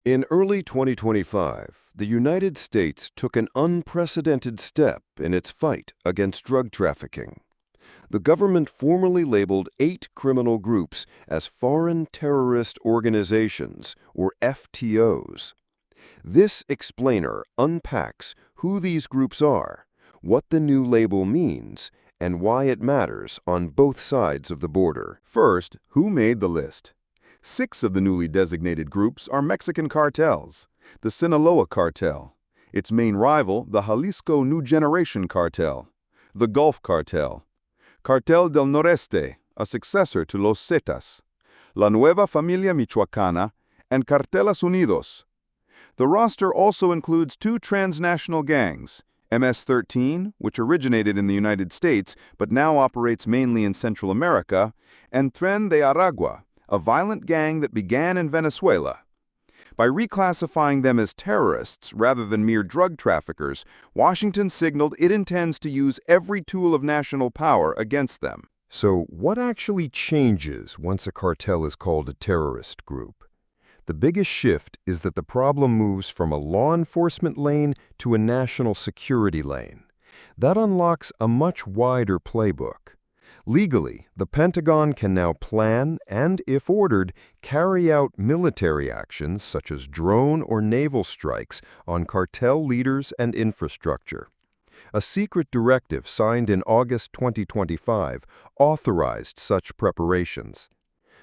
In early 2025, the United States took an unprecedented step in its fight against drug trafficking. The government formally labeled 8 criminal groups as Foreign Terrorist Organizations, or FTOs. This explainer unpacks who these groups are, what the new label means, and why it matters on both sides of the border. First, who made the list? 6 of the newly designated groups are Mexican cartels. The Sinaloa Cartel, its main rival, the Jalisco New Generation Cartel, the Gulf Cartel, Cartel del Noreste, a successor to Los Zetas, La Nueva Familia Michoacana, and Carteles Unidos. The roster also includes 2 transnational gangs, MS-13, which originated in the United States but now operates mainly in Central America, and Tren de Aragua, a violent gang that began in Venezuela. By reclassifying them as terrorists rather than mere drug traffickers, Washington signaled it intends to use every tool of national power against them. So, what actually changes once a cartel is called a terrorist group? The biggest shift is that the problem moves from a law enforcement lane to a national security lane. That unlocks a much wider playbook. Legally, the Pentagon can now plan and, if ordered, carry out military actions such as drone or naval strikes on cartel leaders and infrastructure. A secret directive signed in August 2025 authorized such preparations.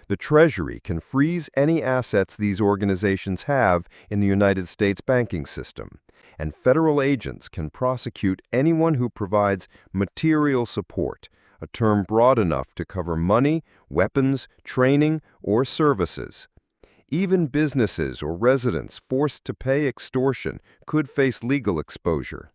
The Treasury can freeze any assets these organizations have in the United States banking system, and federal agents can prosecute anyone who provides material support, a term broad enough to cover money, weapons, training, or services. Even businesses or residents forced to pay extortion could face legal exposure.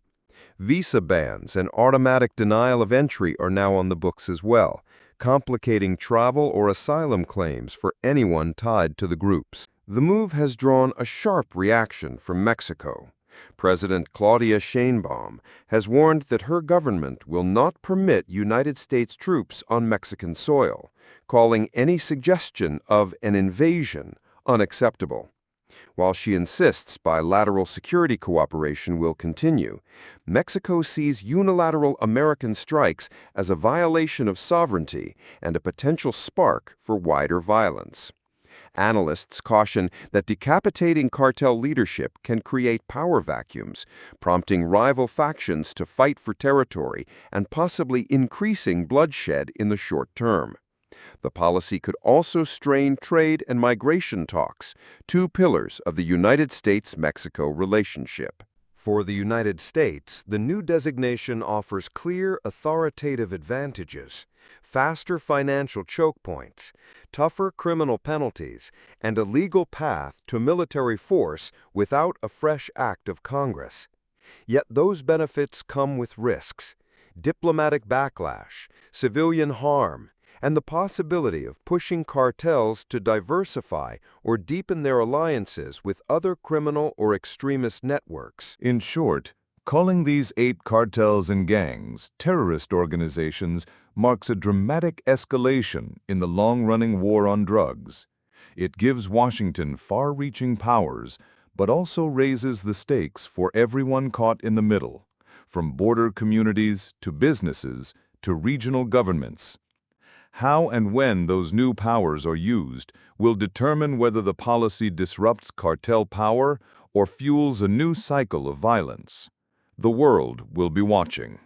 Visa bans and automatic denial of entry are now on the books as well, complicating travel or asylum claims for anyone tied to the groups. The move has drawn a sharp reaction from Mexico. President Claudia Sheinbaum has warned that her government will not permit United States troops on Mexican soil, calling any suggestion of an invasion unacceptable. While she insists bilateral security cooperation will continue, Mexico sees unilateral American strikes as a violation of sovereignty and a potential spark for wider violence. Analysts caution that decapitating cartel leadership can create power vacuums, prompting rival factions to fight for territory and possibly increasing bloodshed in the short term. The policy could also strain trade and migration talks, 2 pillars of the United States-Mexico relationship. For the United States, the new designation offers clear authoritative advantages: faster financial choke points, tougher criminal penalties, and a legal path to military force without a fresh act of Congress. Yet those benefits come with risks: diplomatic backlash, civilian harm, and the possibility of pushing cartels to diversify or deepen their alliances with other criminal or extremist networks. In short, calling these 8 cartels and gangs terrorist organizations marks a dramatic escalation in the long-running war on drugs. It gives Washington far-reaching powers, but also raises the stakes for everyone caught in the middle, from border communities to businesses to regional governments. How and when those new powers are used will determine whether the policy disrupts cartel power or fuels a new cycle of violence. The world will be watching.